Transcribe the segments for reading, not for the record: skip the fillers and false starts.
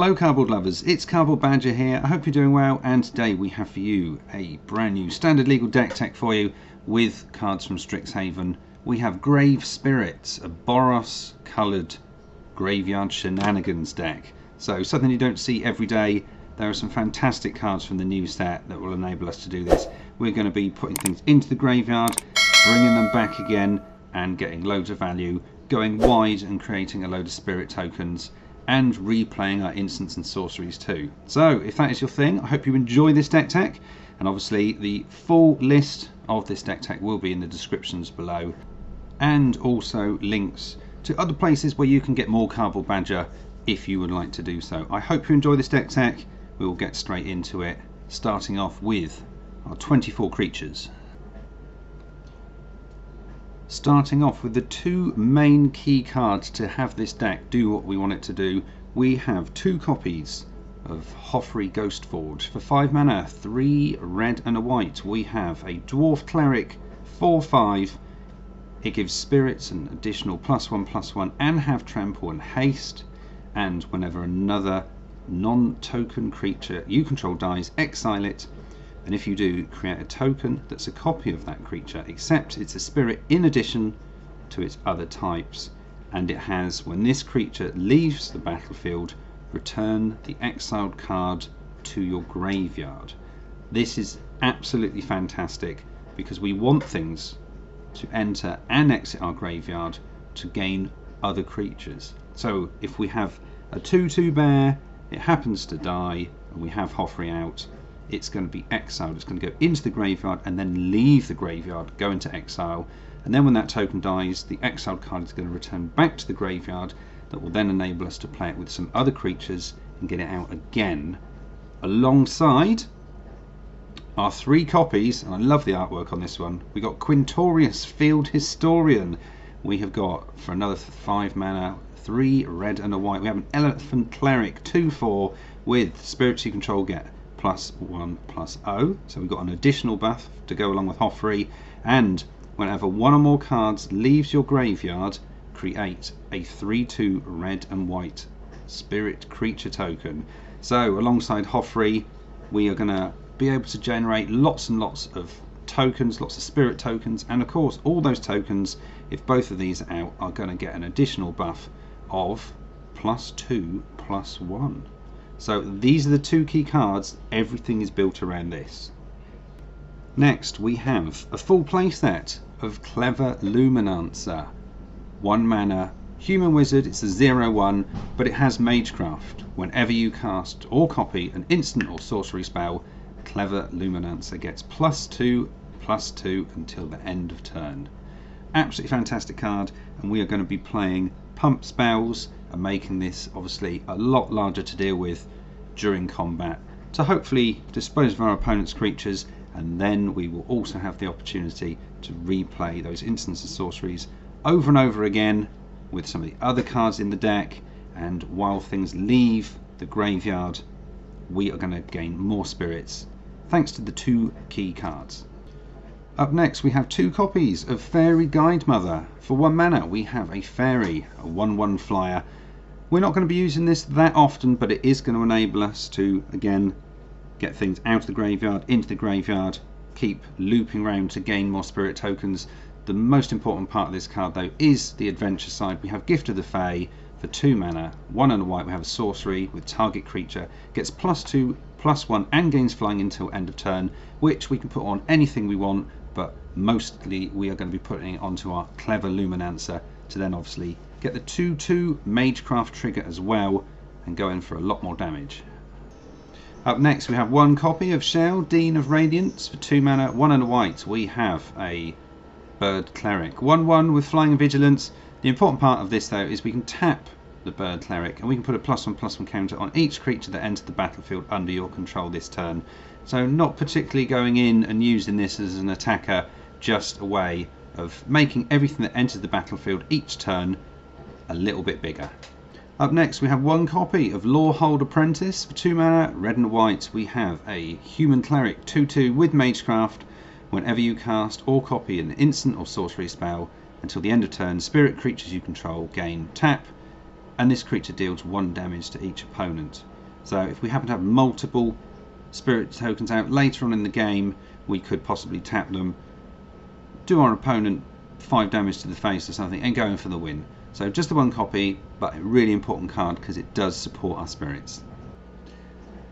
Hello cardboard lovers, it's Cardboard Badger here. I hope you're doing well, and today we have for you a brand new standard legal deck tech for you with cards from Strixhaven. We have Grave Spirits, a Boros coloured graveyard shenanigans deck. So something you don't see every day. There are some fantastic cards from the new set that will enable us to do this. We're going to be putting things into the graveyard, bringing them back again and getting loads of value, going wide and creating a load of spirit tokens, and replaying our instants and sorceries too. So if that is your thing, I hope you enjoy this deck tech, and obviously the full list of this deck tech will be in the descriptions below, and also links to other places where you can get more Cardboard Badger if you would like to do so. I hope you enjoy this deck tech. We will get straight into it, starting off with our 24 creatures. Starting off with the two main key cards to have this deck do what we want it to do, we have 2 copies of Hofri Ghostforge. For 5 mana, 3 red and a white, we have a Dwarf Cleric 4/5. It gives spirits an additional +1/+1 and have trample and haste, and whenever another non-token creature you control dies, exile it. And if you do, create a token that's a copy of that creature, except it's a spirit in addition to its other types. And it has, when this creature leaves the battlefield, return the exiled card to your graveyard. This is absolutely fantastic because we want things to enter and exit our graveyard to gain other creatures. So if we have a 2/2 bear, it happens to die, and we have Hofri out, it's going to be exiled. It's going to go into the graveyard and then leave the graveyard, go into exile, and then when that token dies, the exiled card is going to return back to the graveyard. That will then enable us to play it with some other creatures and get it out again, alongside our 3 copies. And I love the artwork on this one. We got Quintorius, Field Historian. We have got, for another 5 mana, 3 red and a white, we have an Elephant Cleric 2/4 with spirits you control get +1/+0, so we've got an additional buff to go along with Hofri. And whenever 1 or more cards leaves your graveyard, create a 3/2 red and white spirit creature token. So alongside Hofri, we are going to be able to generate lots and lots of tokens, lots of spirit tokens, and of course all those tokens, if both of these are out, are going to get an additional buff of +2/+1. So these are the 2 key cards. Everything is built around this. Next we have a full playset of Clever Luminancer. 1 mana human wizard. It's a 0/1, but it has Magecraft. Whenever you cast or copy an instant or sorcery spell, Clever Luminancer gets +2/+2 until the end of turn. Absolutely fantastic card, and we are going to be playing pump spells and making this obviously a lot larger to deal with during combat to hopefully dispose of our opponent's creatures, and then we will also have the opportunity to replay those instants and sorceries over and over again with some of the other cards in the deck. And while things leave the graveyard, we are going to gain more spirits thanks to the 2 key cards. Up next we have 2 copies of Faerie Guidemother. For 1 mana we have a fairy, a 1/1 flyer. We're not going to be using this that often, but it is going to enable us to again get things out of the graveyard, into the graveyard, keep looping around to gain more spirit tokens. The most important part of this card though is the adventure side. We have Gift of the Fae. For 2 mana, 1 and a white, we have a sorcery with target creature gets +2/+1 and gains flying until end of turn, which we can put on anything we want, but mostly we are going to be putting it onto our Clever Luminancer to then obviously get the 2/2 Magecraft trigger as well and go in for a lot more damage. Up next we have 1 copy of Shaile, Dean of Radiance. For 2 mana, 1 and a white, we have a Bird Cleric 1/1 with flying and vigilance. The important part of this though is we can tap the Bird Cleric and we can put a +1/+1 counter on each creature that enters the battlefield under your control this turn. So not particularly going in and using this as an attacker, just a way of making everything that enters the battlefield each turn a little bit bigger. Up next we have 1 copy of Lorehold Apprentice. For 2 mana, red and white, we have a human cleric 2/2 with Magecraft. Whenever you cast or copy an instant or sorcery spell until the end of turn, spirit creatures you control gain tap, and this creature deals 1 damage to each opponent. So if we happen to have multiple spirit tokens out later on in the game, we could possibly tap them, do our opponent 5 damage to the face or something, and go in for the win. So just the one copy, but a really important card because it does support our spirits.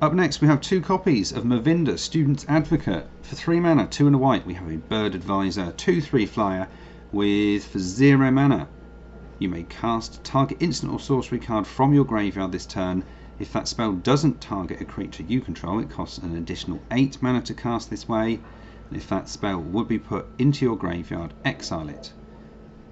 Up next we have 2 copies of Mavinda, Student's Advocate. For 3 mana, 2 and a white, we have a Bird Advisor, 2/3 flyer with, for 0 mana, you may cast target instant or sorcery card from your graveyard this turn. If that spell doesn't target a creature you control, it costs an additional 8 mana to cast this way. And if that spell would be put into your graveyard, exile it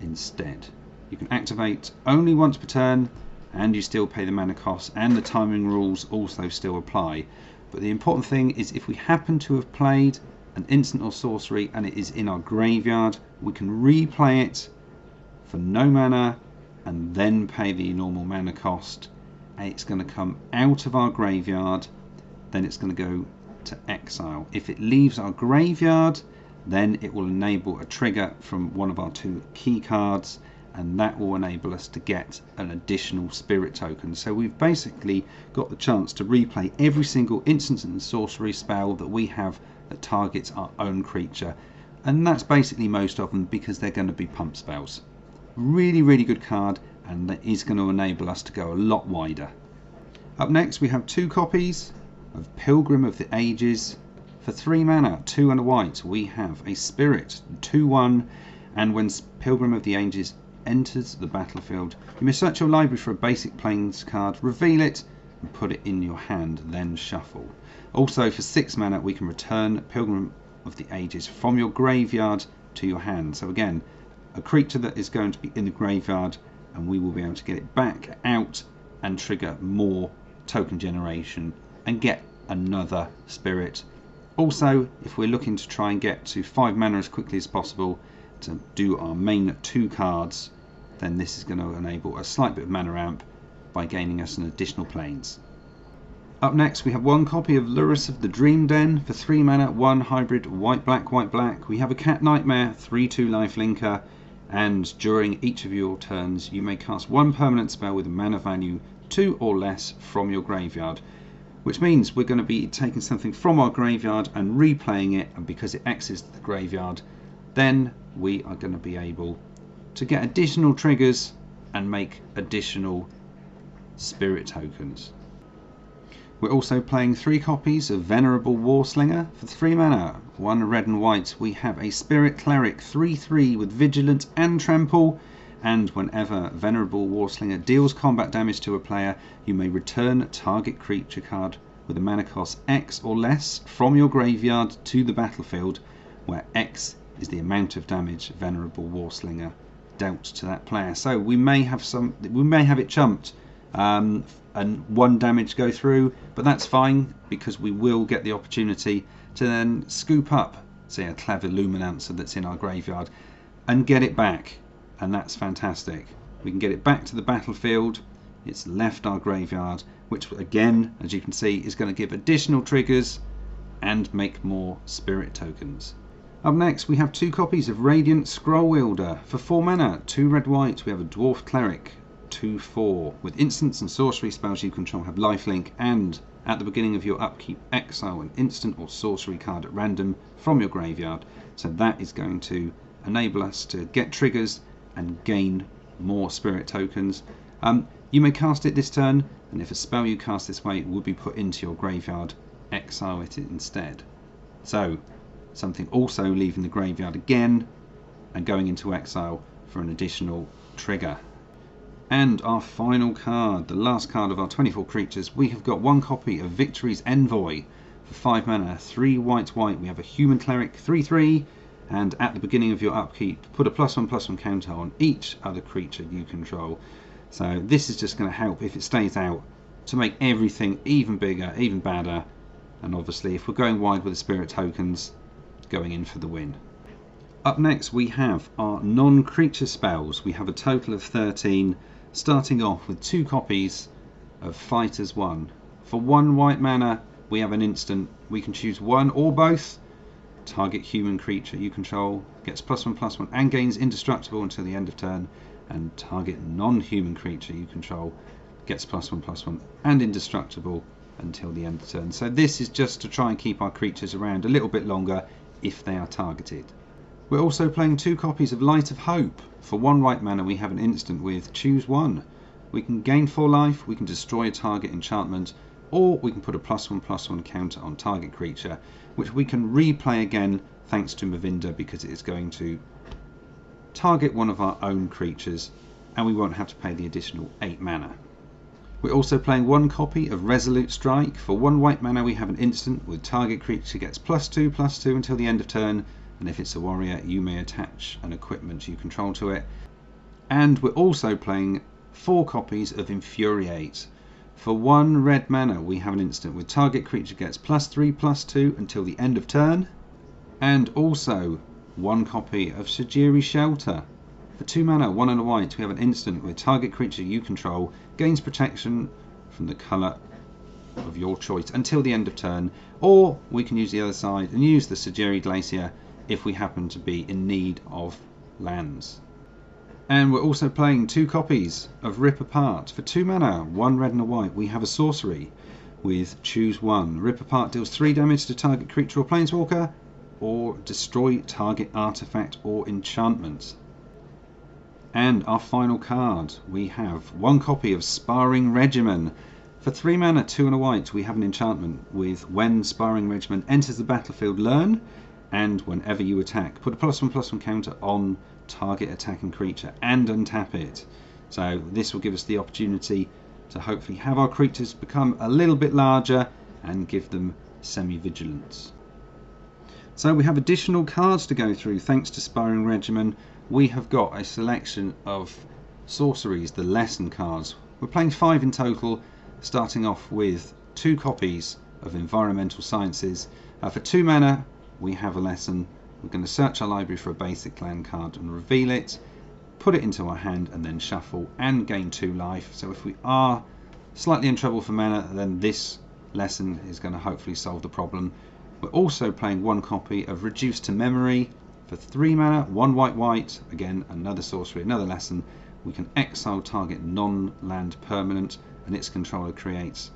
instead. You can activate only once per turn, and you still pay the mana cost, and the timing rules also still apply. But the important thing is, if we happen to have played an instant or sorcery and it is in our graveyard, we can replay it for no mana and then pay the normal mana cost. And it's going to come out of our graveyard, then it's going to go to exile. If it leaves our graveyard, then it will enable a trigger from one of our 2 key cards, and that will enable us to get an additional spirit token. So we've basically got the chance to replay every single instant and sorcery spell that we have that targets our own creature, and that's basically most of them because they're going to be pump spells. Really good card, and that is going to enable us to go a lot wider. Up next we have 2 copies of Pilgrim of the Ages. For 3 mana, 2 and a white, we have a spirit, 2/1, and when Pilgrim of the Ages enters the battlefield, you may search your library for a basic plains card, reveal it, and put it in your hand, then shuffle. Also, for 6 mana, we can return Pilgrim of the Ages from your graveyard to your hand. So again, a creature that is going to be in the graveyard, and we will be able to get it back out and trigger more token generation and get another spirit. Also, if we're looking to try and get to 5 mana as quickly as possible to do our main 2 cards, then this is going to enable a slight bit of mana ramp by gaining us an additional plains. Up next we have 1 copy of Lurrus of the Dream Den. For 3 mana, 1 hybrid, white black. We have a Cat Nightmare, 3/2 lifelinker, and during each of your turns you may cast 1 permanent spell with a mana value 2 or less from your graveyard, which means we're going to be taking something from our graveyard and replaying it, and because it exits the graveyard, then we are going to be able to get additional triggers and make additional spirit tokens. We're also playing 3 copies of Venerable Warsinger. For 3 mana, 1 red and white, we have a Spirit Cleric, 3/3 with Vigilant and Trample, and whenever Venerable Warsinger deals combat damage to a player, you may return a target creature card with a mana cost X or less from your graveyard to the battlefield, where X is the amount of damage Venerable Warsinger dealt to that player. So we may have it chumped and 1 damage go through, but that's fine because we will get the opportunity to then scoop up, say, a clever luminancer that's in our graveyard and get it back, and that's fantastic. We can get it back to the battlefield. It's left our graveyard, which again, as you can see, is going to give additional triggers and make more spirit tokens. Up next we have 2 copies of Radiant Scrollwielder. For 4 mana, 2 red white, we have a Dwarf Cleric, 2/4. With instants and sorcery spells you control have lifelink, and at the beginning of your upkeep, exile an instant or sorcery card at random from your graveyard. So that is going to enable us to get triggers and gain more spirit tokens. You may cast it this turn, and if a spell you cast this way would be put into your graveyard, exile it instead. So something also leaving the graveyard again and going into exile for an additional trigger. And our final card, the last card of our 24 creatures, we have got 1 copy of Victory's Envoy. For 5 mana, 3 white, we have a Human Cleric, 3/3, and at the beginning of your upkeep, put a +1/+1 counter on each other creature you control. So this is just going to help, if it stays out, to make everything even bigger, even badder, and obviously if we're going wide with the spirit tokens, going in for the win. Up next we have our non-creature spells. We have a total of 13, starting off with 2 copies of Fighters 1. For 1 white mana, we have an instant. We can choose 1 or both. Target human creature you control gets +1/+1 and gains indestructible until the end of turn, and target non-human creature you control gets +1/+1 and indestructible until the end of turn. So this is just to try and keep our creatures around a little bit longer if they are targeted. We're also playing 2 copies of Light of Hope. For 1 white mana we have an instant with choose 1. We can gain 4 life, we can destroy a target enchantment, or we can put a +1/+1 counter on target creature, which we can replay again thanks to Mavinda, because it is going to target one of our own creatures and we won't have to pay the additional 8 mana. We're also playing 1 copy of Resolute Strike. For 1 white mana we have an instant with target creature gets +2/+2 until the end of turn, and if it's a warrior you may attach an equipment you control to it. And we're also playing 4 copies of Infuriate. For 1 red mana we have an instant with target creature gets +3/+2 until the end of turn, and also 1 copy of Sejiri Shelter. For 2 mana, 1 and a white, we have an instant with target creature you control gains protection from the colour of your choice until the end of turn, or we can use the other side and use the Sejiri Glacier if we happen to be in need of lands. And we're also playing 2 copies of Rip Apart. For 2 mana, 1 red and a white, we have a sorcery with choose 1. Rip Apart deals 3 damage to target creature or planeswalker, or destroy target artifact or enchantment. And our final card, we have 1 copy of Sparring Regimen. For 3 mana, 2 and a white, we have an enchantment with when Sparring Regimen enters the battlefield, learn, and whenever you attack, put a +1/+1 counter on target attacking creature and untap it. So this will give us the opportunity to hopefully have our creatures become a little bit larger and give them semi-vigilance. So we have additional cards to go through thanks to Sparring Regimen. We have got a selection of sorceries, the lesson cards. We're playing 5 in total, starting off with 2 copies of Environmental Sciences. For 2 mana we have a lesson. We're going to search our library for a basic land card and reveal it, put it into our hand and then shuffle and gain 2 life. So if we are slightly in trouble for mana, then this lesson is going to hopefully solve the problem. We're also playing 1 copy of Reduced to Memory. For 3 mana, 1 white, again another sorcery, another lesson. We can exile target non-land permanent and its controller creates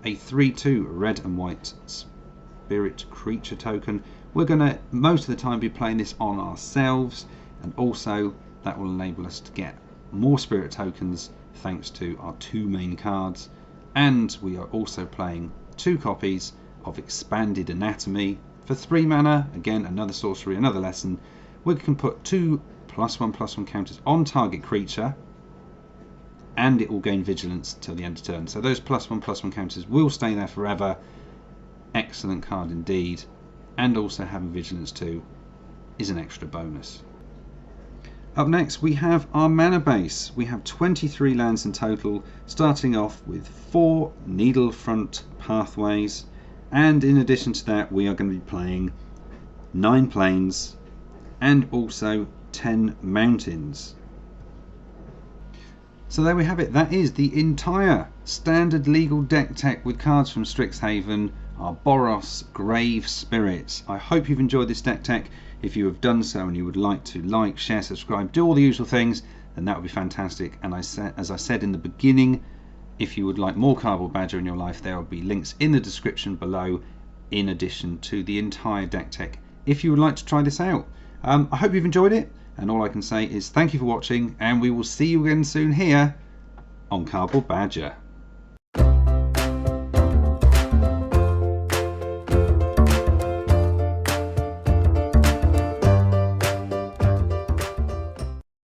a 3/2 red and white spirit creature token. We're going to most of the time be playing this on ourselves, and also that will enable us to get more spirit tokens thanks to our 2 main cards. And we are also playing 2 copies of Expanded Anatomy. For 3 mana, again another sorcery, another lesson. We can put 2 +1/+1 counters on target creature and it will gain vigilance till the end of turn. So those +1/+1 counters will stay there forever. Excellent card indeed. And also having vigilance too is an extra bonus. Up next we have our mana base. We have 23 lands in total, starting off with 4 Needlefront Pathways. And in addition to that, we are going to be playing 9 plains and also 10 mountains. So there we have it. That is the entire standard legal deck tech with cards from Strixhaven, our Boros Grave Spirits. I hope you've enjoyed this deck tech. If you have done so and you would like to like, share, subscribe, do all the usual things, then that would be fantastic. And as I said in the beginning, if you would like more Cardboard Badger in your life, there will be links in the description below in addition to the entire deck tech if you would like to try this out. I hope you've enjoyed it, and all I can say is thank you for watching, and we will see you again soon here on Cardboard Badger.